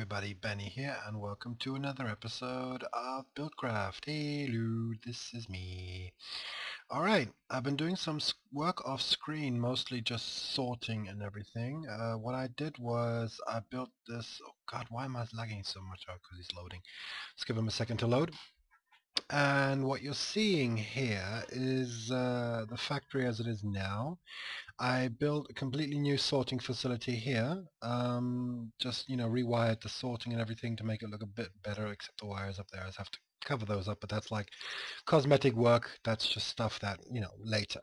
everybody, Benny here, and welcome to another episode of Buildcraft. Hello, this is me. Alright, I've been doing some work off screen, mostly just sorting and everything. What I did was I built this, oh god, why am I lagging so much? Oh, because he's loading. Let's give him a second to load. And what you're seeing here is the factory as it is now. I built a completely new sorting facility here. Just, rewired the sorting and everything to make it look a bit better, except the wires up there. I have to cover those up, but that's like cosmetic work. That's just stuff that, later.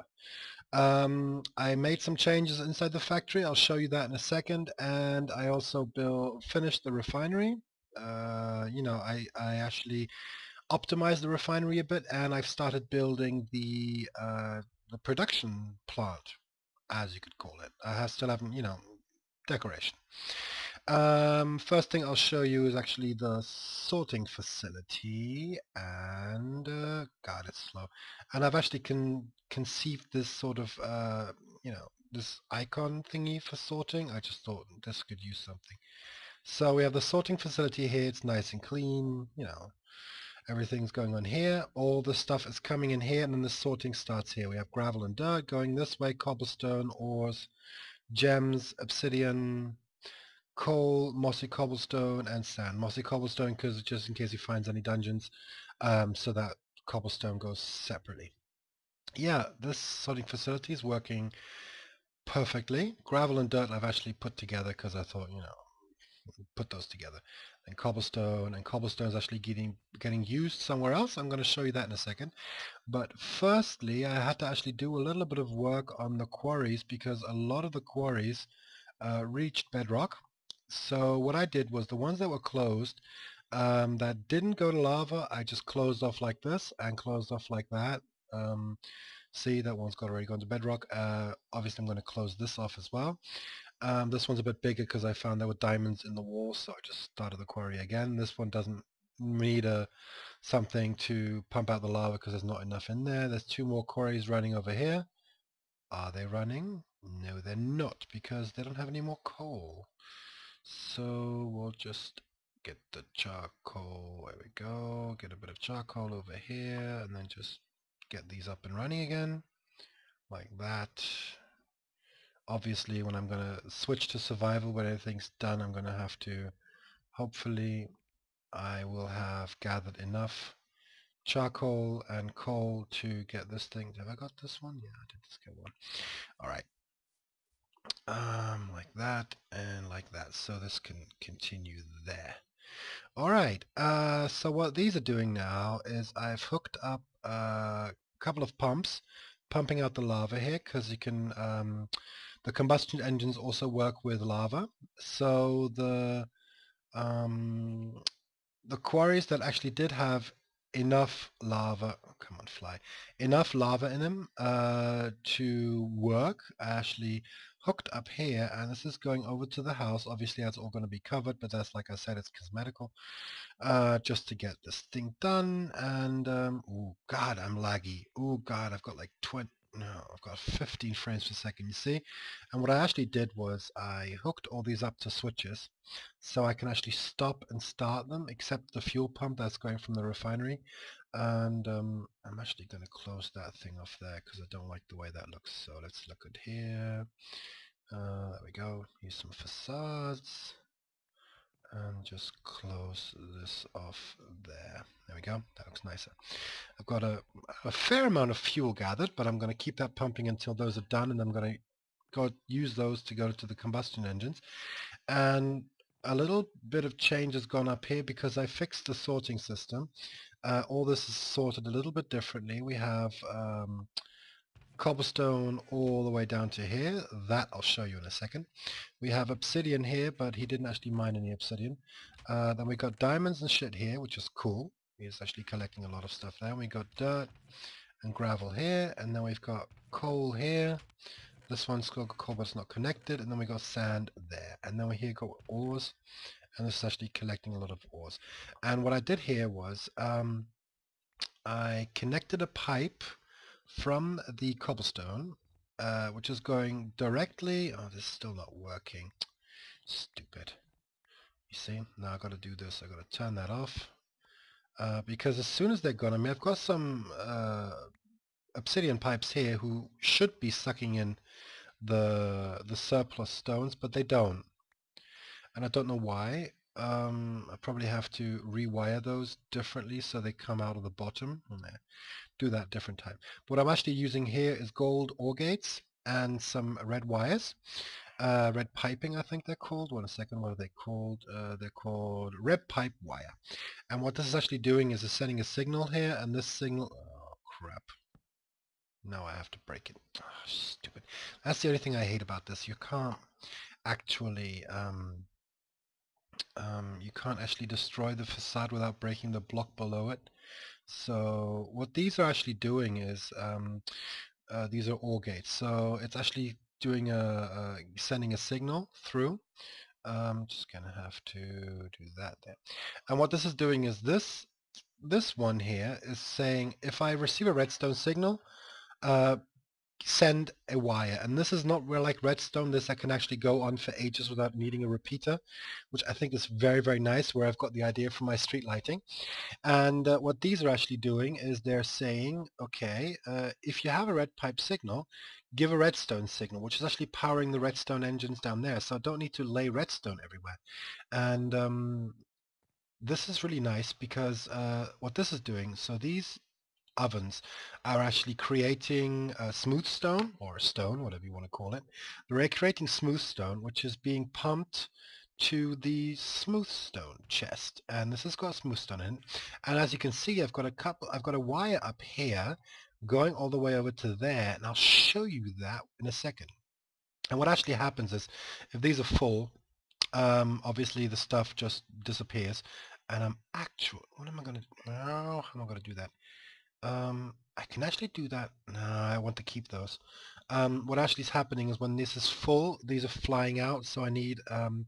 I made some changes inside the factory. I'll show you that in a second. And I also finished the refinery. I actually optimized the refinery a bit, and I've started building the production plant, as you could call it. I still haven't, decoration. First thing I'll show you is actually the sorting facility, and God, it's slow. And I've actually conceived this sort of, this icon thingy for sorting. I just thought this could use something. So we have the sorting facility here. It's nice and clean, everything's going on here. All the stuff is coming in here, and then the sorting starts here. We have gravel and dirt going this way, cobblestone, ores, gems, obsidian, coal, mossy cobblestone, and sand. Mossy cobblestone because just in case he finds any dungeons, so that cobblestone goes separately. Yeah, this sorting facility is working perfectly. Gravel and dirt I've actually put together because I thought, put those together. And cobblestone is actually getting used somewhere else. I'm going to show you that in a second. But firstly, I had to actually do a little bit of work on the quarries because a lot of the quarries reached bedrock. So what I did was the ones that were closed, that didn't go to lava, I just closed off like this and closed off like that. See, that one's already gone to bedrock. Obviously I'm going to close this off as well. This one's a bit bigger because I found there were diamonds in the wall, so I just started the quarry again. This one doesn't need something to pump out the lava because there's not enough in there. There's two more quarries running over here. Are they running? No, they're not, because they don't have any more coal. So we'll just get the charcoal. There we go. Get a bit of charcoal over here, and then just get these up and running again, like that. Obviously, when I'm going to switch to survival, when everything's done, I'm going to have to, hopefully, I will have gathered enough charcoal and coal to get this thing. Have I got this one? Yeah, I did just get one. All right. Like that and like that. So this can continue there. All right. So what these are doing now is I've hooked up a couple of pumps, pumping out the lava here because you can. The combustion engines also work with lava. So the quarries that actually did have enough lava, oh, come on fly, enough lava in them to work, I actually hooked up here, and this is going over to the house. Obviously that's all going to be covered, but that's, like I said, it's cosmetical, just to get this thing done. And oh god, I'm laggy. Oh god, I've got like 20, no, I've got 15 frames per second, you see. And what I actually did was I hooked all these up to switches so I can actually stop and start them, except the fuel pump that's going from the refinery. And I'm actually going to close that thing off there because I don't like the way that looks. So let's look at here. There we go. Use some facades and just close this off there. There we go. That looks nicer. I've got a fair amount of fuel gathered, but I'm going to keep that pumping until those are done, and I'm going to go use those to go to the combustion engines. And a little bit of change has gone up here because I fixed the sorting system. All this is sorted a little bit differently. We have cobblestone all the way down to here. That I'll show you in a second. We have obsidian here, but he didn't actually mine any obsidian. Then we got diamonds and shit here, which is cool. He's actually collecting a lot of stuff there. We got dirt and gravel here, and then we've got coal here. This one's got coal, but it's not connected. And then we got sand there. And then we here got ores, and this is actually collecting a lot of ores. And what I did here was I connected a pipe from the cobblestone, which is going directly. Oh, this is still not working. Stupid. You see, now I got to do this. I got to turn that off because as soon as they're gone, I mean, I've got some obsidian pipes here who should be sucking in the surplus stones, but they don't, and I don't know why. I probably have to rewire those differently so they come out of the bottom. Do that different time. What I'm actually using here is gold ore gates and some red wires. Red piping, I think they're called. One second, what are they called? They're called red pipe wire. And what this is actually doing is it's sending a signal here, and this signal, oh crap. Now I have to break it. Oh, stupid. That's the only thing I hate about this. You can't actually destroy the facade without breaking the block below it. So what these are actually doing is these are OR gates. So it's actually doing sending a signal through. Just gonna have to do that there. And what this is doing is this one here is saying if I receive a redstone signal, send a wire. And this is not like redstone. This I can actually go on for ages without needing a repeater, which I think is very, very nice, where I've got the idea for my street lighting. And what these are actually doing is they're saying, okay, if you have a red pipe signal, give a redstone signal, which is actually powering the redstone engines down there. So I don't need to lay redstone everywhere. And this is really nice because what this is doing, so these ovens are actually creating smooth stone, or stone, whatever you want to call it. They're creating smooth stone, which is being pumped to the smooth stone chest, and this has got smooth stone in it. And as you can see, I've got a wire up here going all the way over to there, and I'll show you that in a second. And what actually happens is, if these are full, obviously the stuff just disappears. And what am I going to, no, I'm not going to do that. I can actually do that. No, I want to keep those. What actually is happening is when this is full, these are flying out, so I need an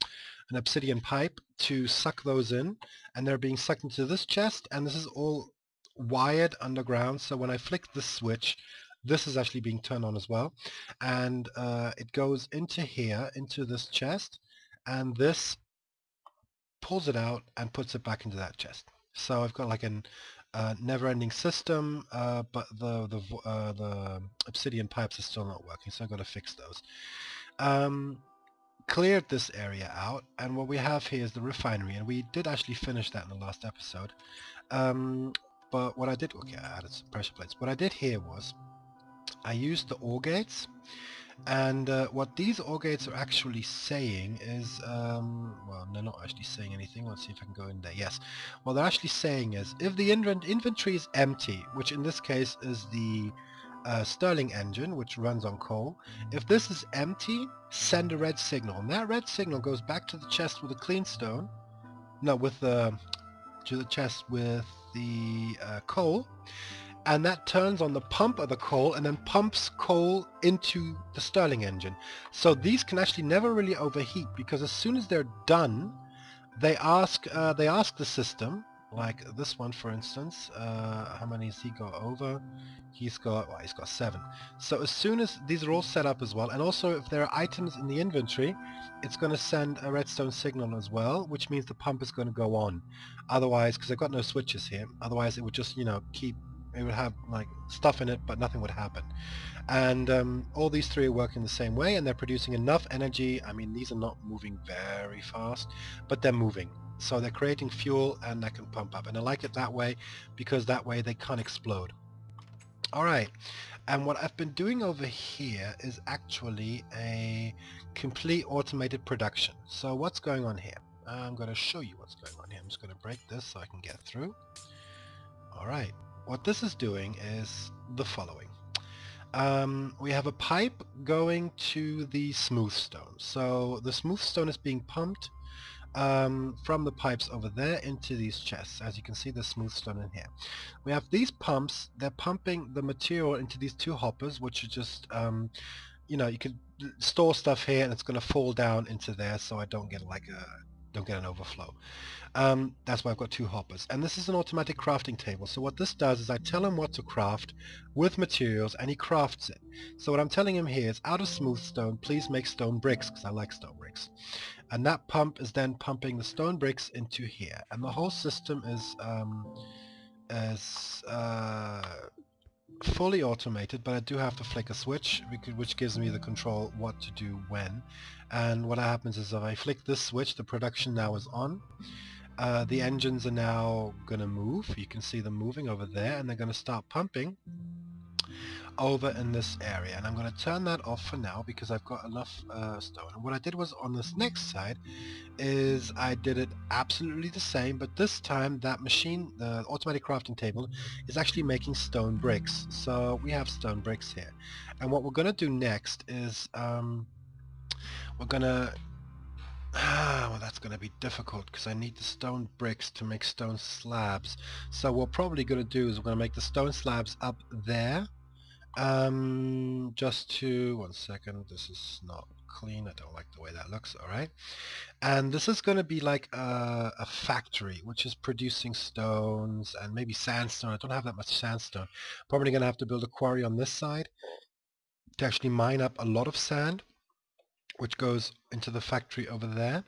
obsidian pipe to suck those in, and they're being sucked into this chest, and this is all wired underground, so when I flick this switch, this is actually being turned on as well, and it goes into here, into this chest, and this pulls it out and puts it back into that chest. So I've got like an never-ending system, but the obsidian pipes are still not working, so I've got to fix those. Cleared this area out, and what we have here is the refinery, and we did actually finish that in the last episode. But what I did, okay, I added some pressure plates. What I did here was I used the OR gates, and what these OR gates are actually saying is, well, they're not actually saying anything. Let's see if I can go in there. Yes. What they're actually saying is, if the inventory is empty, which in this case is the Stirling engine, which runs on coal, if this is empty, send a red signal. And that red signal goes back to the chest with the clean stone. No, to the chest with the coal. And that turns on the pump of the coal and then pumps coal into the Stirling engine. So these can actually never really overheat, because as soon as they're done, they ask the system, like this one for instance, how many has he got over? He's got 7. So as soon as these are all set up as well, and also if there are items in the inventory, it's going to send a redstone signal as well, which means the pump is going to go on. Otherwise, because I've got no switches here, otherwise it would just, it would have like stuff in it, but nothing would happen. And all these three are working the same way, and they're producing enough energy. I mean, these are not moving very fast, but they're moving. So they're creating fuel, and that can pump up. And I like it that way, because that way they can't explode. Alright, and what I've been doing over here is actually a complete automated production. So what's going on here? I'm going to show you what's going on here. I'm just going to break this so I can get through. Alright, what this is doing is the following. We have a pipe going to the smooth stone. So the smooth stone is being pumped from the pipes over there into these chests. As you can see, there's smooth stone in here. We have these pumps. They're pumping the material into these 2 hoppers, which are just, you can store stuff here and it's going to fall down into there, so I don't get like a don't get an overflow. That's why I've got two hoppers. And this is an automatic crafting table. So what this does is I tell him what to craft with materials and he crafts it. So what I'm telling him here is out of smooth stone, please make stone bricks because I like stone bricks. And that pump is then pumping the stone bricks into here. And the whole system is fully automated, but I do have to flick a switch which gives me the control what to do when. And what happens is if I flick this switch, the production now is on. The engines are now going to move. You can see them moving over there, and they're going to start pumping over in this area. And I'm going to turn that off for now because I've got enough stone. And what I did was on this next side is I did it absolutely the same, but this time that machine, the automatic crafting table, is actually making stone bricks. So we have stone bricks here. And what we're going to do next is we're going to well, that's going to be difficult because I need the stone bricks to make stone slabs. So what we're probably going to do is we're going to make the stone slabs up there. Just to, one second, this is not clean. I don't like the way that looks. All right. And this is going to be like a factory which is producing stones and maybe sandstone. I don't have that much sandstone. Probably going to have to build a quarry on this side to actually mine up a lot of sand, which goes into the factory over there.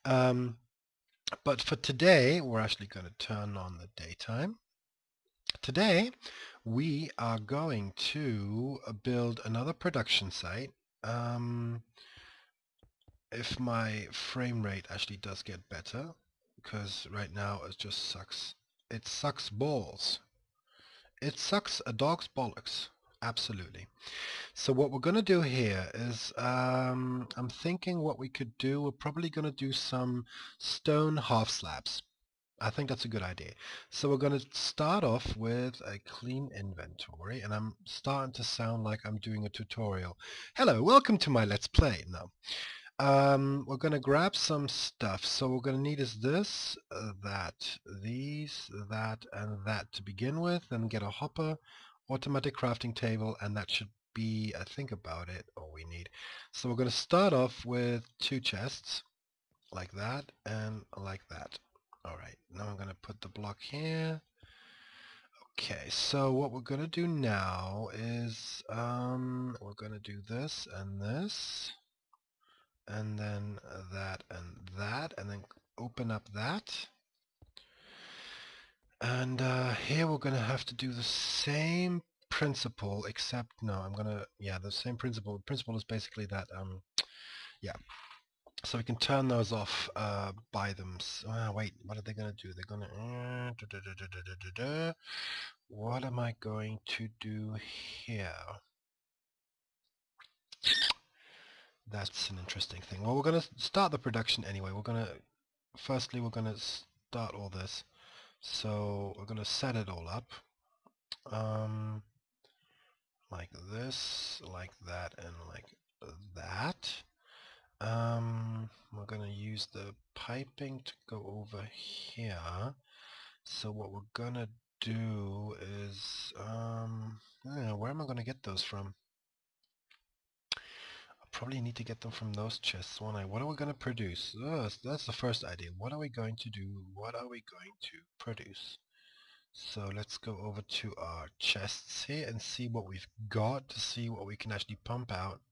But for today, we're actually going to turn on the daytime. Today, we are going to build another production site. If my frame rate actually does get better, because right now it just sucks. It sucks balls. It sucks a dog's bollocks. Absolutely. So what we're going to do here is, I'm thinking what we could do, we're probably going to do some stone half slabs. I think that's a good idea. So we're going to start off with a clean inventory, and I'm starting to sound like I'm doing a tutorial. Hello, welcome to my Let's Play. No. We're going to grab some stuff. So we're going to need is this, that, these, that, and that to begin with, and get a hopper, automatic crafting table, and that should be, I think, about it, all we need. So we're going to start off with 2 chests, like that, and like that. Alright, now I'm going to put the block here. Okay, so what we're going to do now is, we're going to do this, and then that, and then open up that. And here we're going to have to do the same principle, except, no, I'm going to, yeah, the same principle. The principle is basically that, yeah. So we can turn those off by them. Wait, what are they going to do? They're going to... What am I going to do here? That's an interesting thing. Well, we're going to start the production anyway. Firstly, we're going to start all this. So we're going to set it all up. Like this, like that, and like that. We're going to use the piping to go over here. So what we're going to do is, where am I going to get those from? I probably need to get them from those chests, won't I? What are we going to produce? Oh, that's the first idea. What are we going to do? What are we going to produce? So let's go over to our chests here and see what we've got to see what we can actually pump out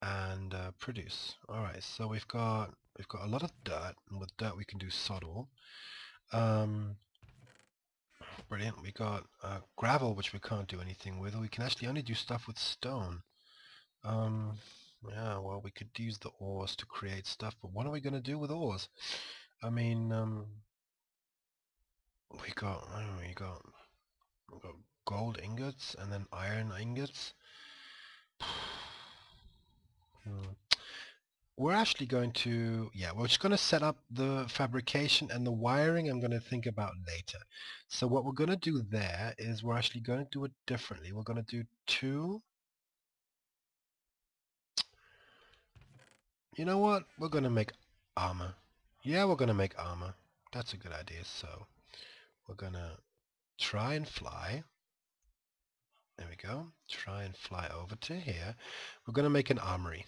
and produce. Alright, so we've got a lot of dirt, and with dirt we can do soddle. Brilliant. We got gravel, which we can't do anything with. We can actually only do stuff with stone. Yeah, well, we could use the ores to create stuff, but what are we going to do with ores? I mean, we got gold ingots and then iron ingots. We're actually going to, yeah, we're just going to set up the fabrication, and the wiring I'm going to think about later. So what we're going to do there is we're actually going to do it differently. We're going to do 2. You know what? We're going to make armor. Yeah, we're going to make armor. That's a good idea. So we're going to try and fly. There we go. Try and fly over to here. We're going to make an armory.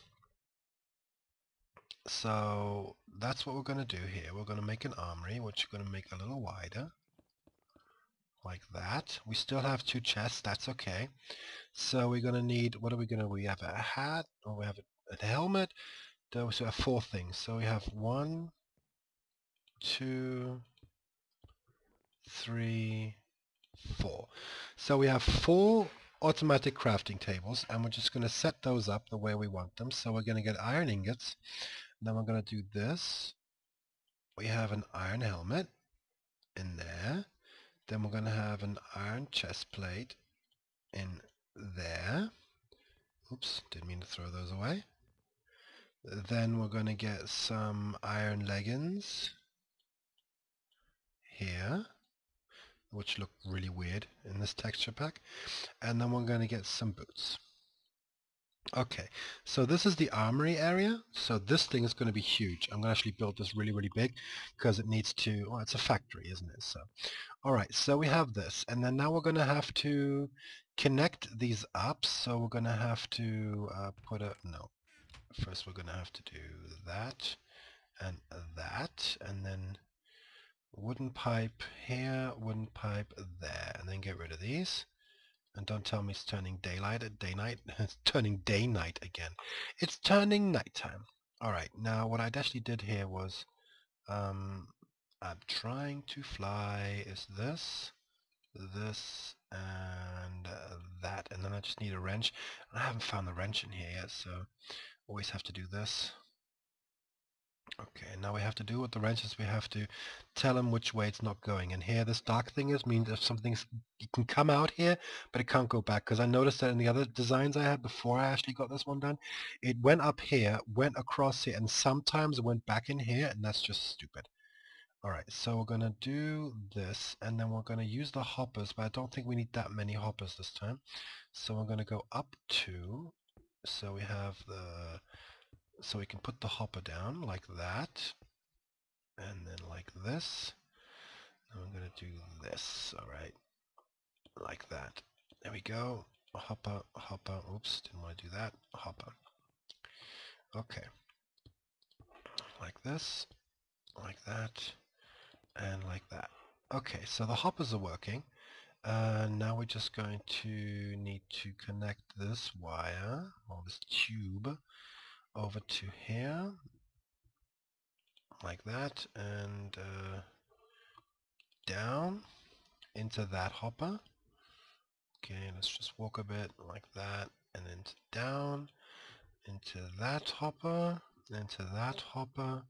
So that's what we're going to do here. We're going to make an armory, which we're going to make a little wider, like that. We still have 2 chests, that's okay. So we're going to need, what are we going to, we have a hat, or we have a helmet. Those are 4 things. So we have 1, 2, 3, 4. So we have 4 automatic crafting tables, and we're just going to set those up the way we want them. So we're going to get iron ingots. Then we're going to do this. We have an iron helmet in there. Then we're going to have an iron chest plate in there. Oops, didn't mean to throw those away. Then we're going to get some iron leggings here, which look really weird in this texture pack. And then we're going to get some boots. Okay, so this is the armory area. So this thing is going to be huge. I'm going to actually build this really, really big because it needs to, well, it's a factory, isn't it? So, all right, so we have this. And then now we're going to have to connect these up. So we're going to have to first we're going to have to do that and that. And then wooden pipe here, wooden pipe there. And then get rid of these. And don't tell me it's turning daylight at day night. It's turning day night again. It's turning nighttime. Alright, now what I actually did here was I'm trying to fly is this, and that, and then I just need a wrench. I haven't found the wrench in here yet, so always have to do this. Okay, now we have to do with the wrenches, we have to tell them which way it's not going. And here this dark thing is means if something's, it can come out here, but it can't go back. Because I noticed that in the other designs I had before I actually got this one done, it went up here, went across here, and sometimes it went back in here, and that's just stupid. Alright, so we're going to do this, and then we're going to use the hoppers, but I don't think we need that many hoppers this time. So we're going to go up 2, so we have the... So we can put the hopper down like that, and then like this. And I'm going to do this, alright, like that. There we go. Hopper, hopper, oops, didn't want to do that. Hopper. Okay. Like this, like that, and like that. Okay, so the hoppers are working. Now we're just going to need to connect this wire, or this tube, over to here, like that, and down into that hopper. Okay, let's just walk a bit like that, and then down into that hopper, into that hopper,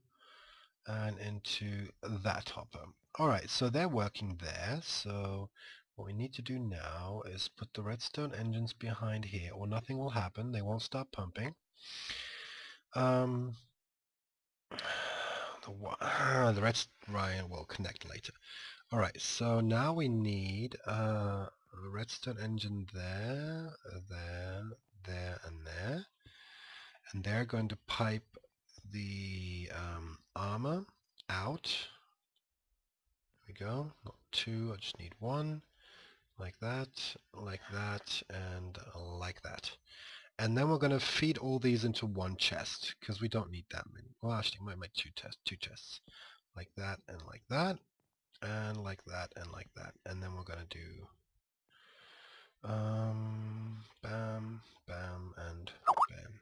and into that hopper. Alright, so they're working there, so what we need to do now is put the redstone engines behind here, or nothing will happen, they won't stop pumping. The redstone will connect later. Alright, so now we need a redstone engine there, there, and there. And they're going to pipe the armor out. There we go. Not 2, I just need 1. Like that, and like that. And then we're going to feed all these into one chest, because we don't need that many. Well, actually, we might make two chests. Like that, and like that, and like that, and like that. And then we're going to do bam, bam, and bam.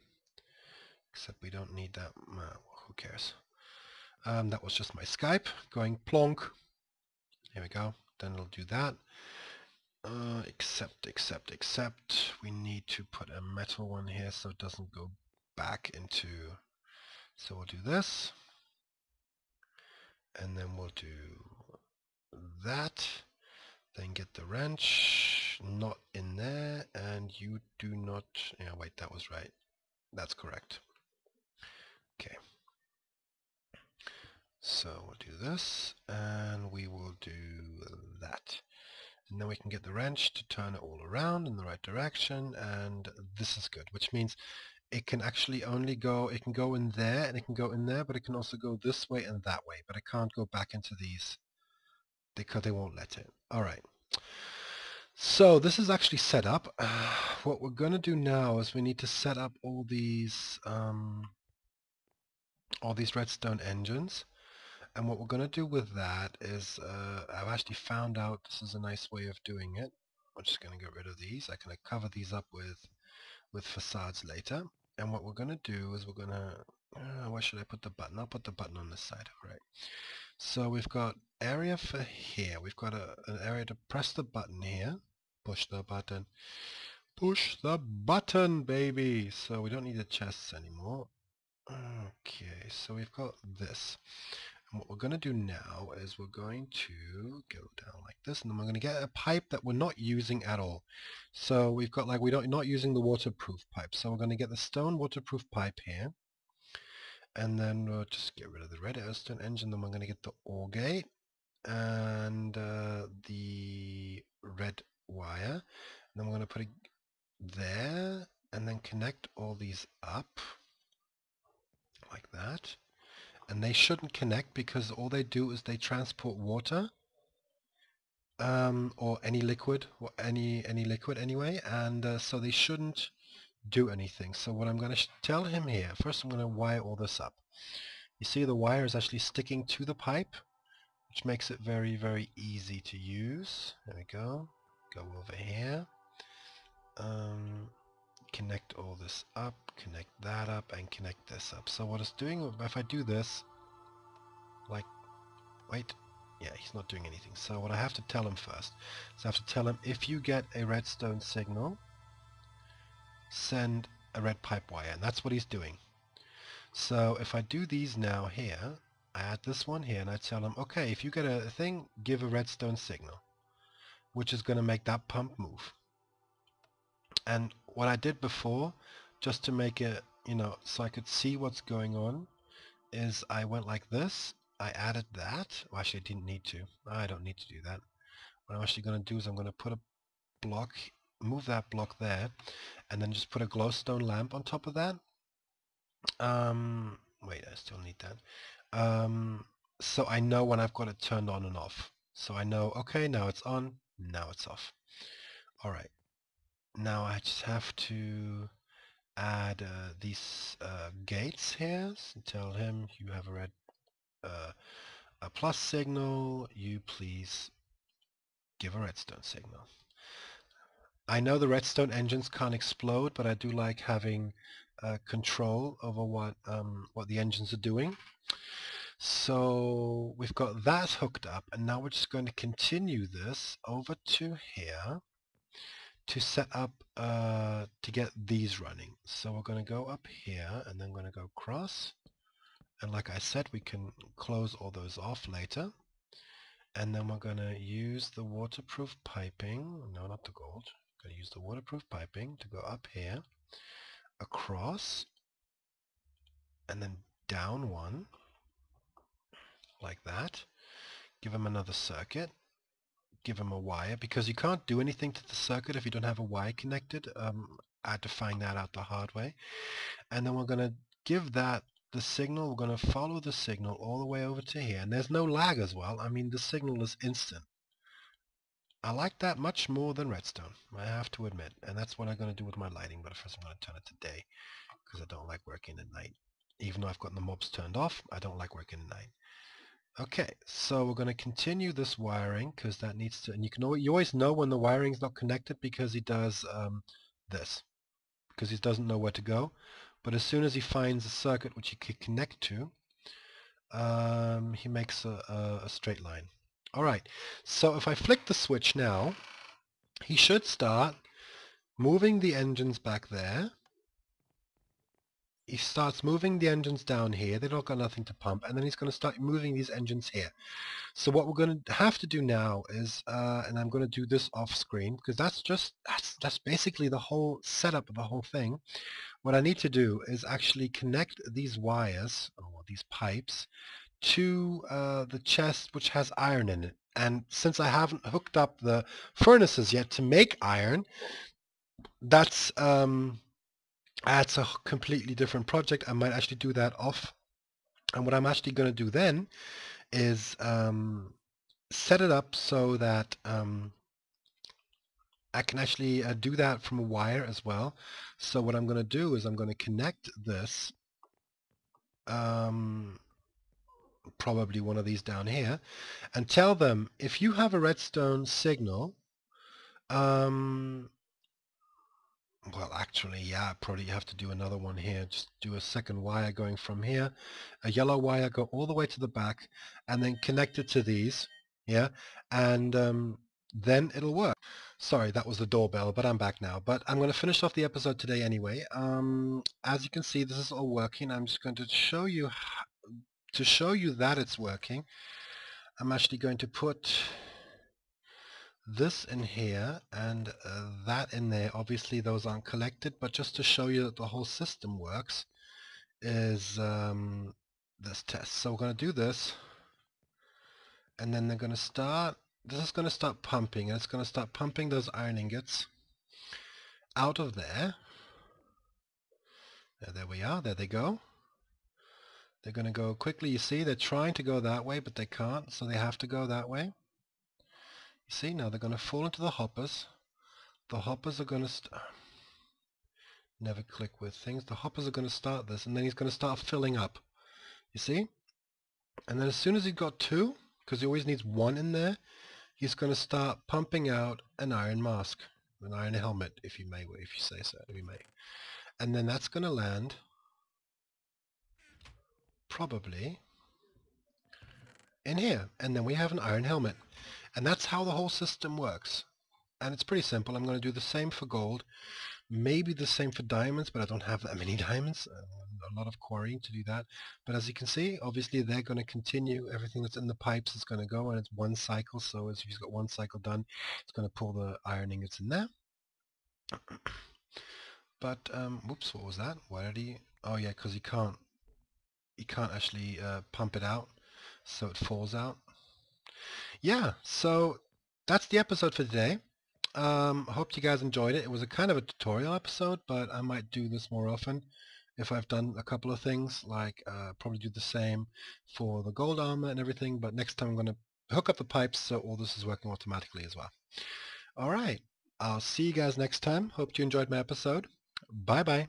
Except we don't need that. Who cares? That was just my Skype going plonk. Here we go. Then it'll do that. Except we need to put a metal one here so it doesn't go back into... So we'll do this. And then we'll do that. Then get the wrench, not in there, and you do not... Yeah, wait, that was right. That's correct. Okay. So we'll do this, and we will do that. And then we can get the wrench to turn it all around in the right direction, and this is good, which means it can actually only go, it can go in there, and it can go in there, but it can also go this way and that way, but it can't go back into these, because they won't let it. Alright. So this is actually set up. What we're going to do now is we need to set up all these all these redstone engines. And what we're going to do with that is, I've actually found out this is a nice way of doing it. I'm just going to get rid of these. I can cover these up with facades later. And what we're going to do is we're going to, where should I put the button? I'll put the button on this side, all right. So we've got area for here. We've got an area to press the button here. Push the button. Push the button, baby! So we don't need the chests anymore. Okay, so we've got this. And what we're going to do now is we're going to go down like this, and then we're going to get a pipe that we're not using at all. So we've got like, we're not using the waterproof pipe. So we're going to get the stone waterproof pipe here. And then we'll just get rid of the redstone engine. Then we're going to get the ore gate and the red wire. And then we're going to put it there and then connect all these up like that. And they shouldn't connect because all they do is they transport water or any liquid, any liquid anyway, and so they shouldn't do anything. So what I'm going to tell him here, first I'm going to wire all this up. You see the wire is actually sticking to the pipe, which makes it very, very easy to use. There we go. Go over here. Connect all this up, connect that up, and connect this up. So what it's doing, if I do this, like, wait, yeah, he's not doing anything. So what I have to tell him first is I have to tell him, if you get a redstone signal, send a red pipe wire, and that's what he's doing. So if I do these now here, I add this one here, and I tell him, okay, if you get a thing, give a redstone signal, which is going to make that pump move. And what I did before, just to make it, so I could see what's going on, is I went like this. I added that. Well, actually, I didn't need to. I don't need to do that. What I'm actually going to do is I'm going to put a block, move that block there, and then just put a glowstone lamp on top of that. Wait, I still need that. So I know when I've got it turned on and off. So I know, okay, now it's on, now it's off. All right. Now I just have to add these gates here. So tell him you have a red a plus signal, you please give a redstone signal. I know the redstone engines can't explode, but I do like having control over what the engines are doing. So we've got that hooked up, and now we're just going to continue this over to here to set up to get these running. So we're going to go up here and then going to go across, and like I said, we can close all those off later. And then we're going to use the waterproof piping, no, not the gold, we're going to use the waterproof piping to go up here, across, and then down one, like that. Give him another circuit, give him a wire, because you can't do anything to the circuit if you don't have a wire connected. I had to find that out the hard way. And then we're going to give that the signal. We're going to follow the signal all the way over to here, and there's no lag as well. I mean, the signal is instant. I like that much more than redstone, I have to admit, and that's what I'm going to do with my lighting. But first I'm going to turn it to day because I don't like working at night. Even though I've got the mobs turned off, I don't like working at night. Okay, so we're going to continue this wiring because that needs to, and you always know when the wiring is not connected because he does this, because he doesn't know where to go. But as soon as he finds a circuit which he can connect to, he makes a straight line. Alright, so if I flick the switch now, he should start moving the engines back there. He starts moving the engines down here. They've not got nothing to pump, and then he's going to start moving these engines here. So what we're going to have to do now is, and I'm going to do this off screen because that's basically the whole setup of the whole thing. What I need to do is actually connect these wires, or these pipes, to the chest which has iron in it. And since I haven't hooked up the furnaces yet to make iron, that's a completely different project. I might actually do that off. And what I'm actually going to do then is set it up so that I can actually do that from a wire as well. So what I'm going to do is I'm going to connect this probably one of these down here, and tell them if you have a redstone signal, well, actually, yeah, probably you have to do another one here. Just do a second wire going from here, a yellow wire go all the way to the back, and then connect it to these, yeah, and then it'll work. Sorry, that was the doorbell, but I'm back now. But I'm going to finish off the episode today anyway. As you can see, this is all working. I'm just going to show you that it's working. I'm actually going to put this in here and that in there. Obviously those aren't collected, but just to show you that the whole system works is this test. So we're going to do this, and then they're going to start, this is going to start pumping, and it's going to start pumping those iron ingots out of there. There we are, there they go. They're going to go quickly. You see, they're trying to go that way, but they can't, so they have to go that way. You see, now they're going to fall into the hoppers. The hoppers are going to never click with things. The hoppers are going to start this, and then he's going to start filling up. You see? And then as soon as he got two, because he always needs one in there, he's going to start pumping out an iron mask, an iron helmet, if you say so, if you may. And then that's going to land probably in here, and then we have an iron helmet. And that's how the whole system works. And it's pretty simple. I'm going to do the same for gold, maybe the same for diamonds, but I don't have that many diamonds. A lot of quarrying to do that. But as you can see, obviously they're going to continue. Everything that's in the pipes is going to go, and it's one cycle. So as he's got one cycle done, it's going to pull the iron ingots in there. But whoops, what was that? Why did he? Oh yeah, because he can't actually pump it out, so it falls out. Yeah, so that's the episode for today. I hope you guys enjoyed it. It was a kind of a tutorial episode, but I might do this more often if I've done a couple of things, like probably do the same for the gold armor and everything, but next time I'm going to hook up the pipes so all this is working automatically as well. Alright, I'll see you guys next time. Hope you enjoyed my episode. Bye bye.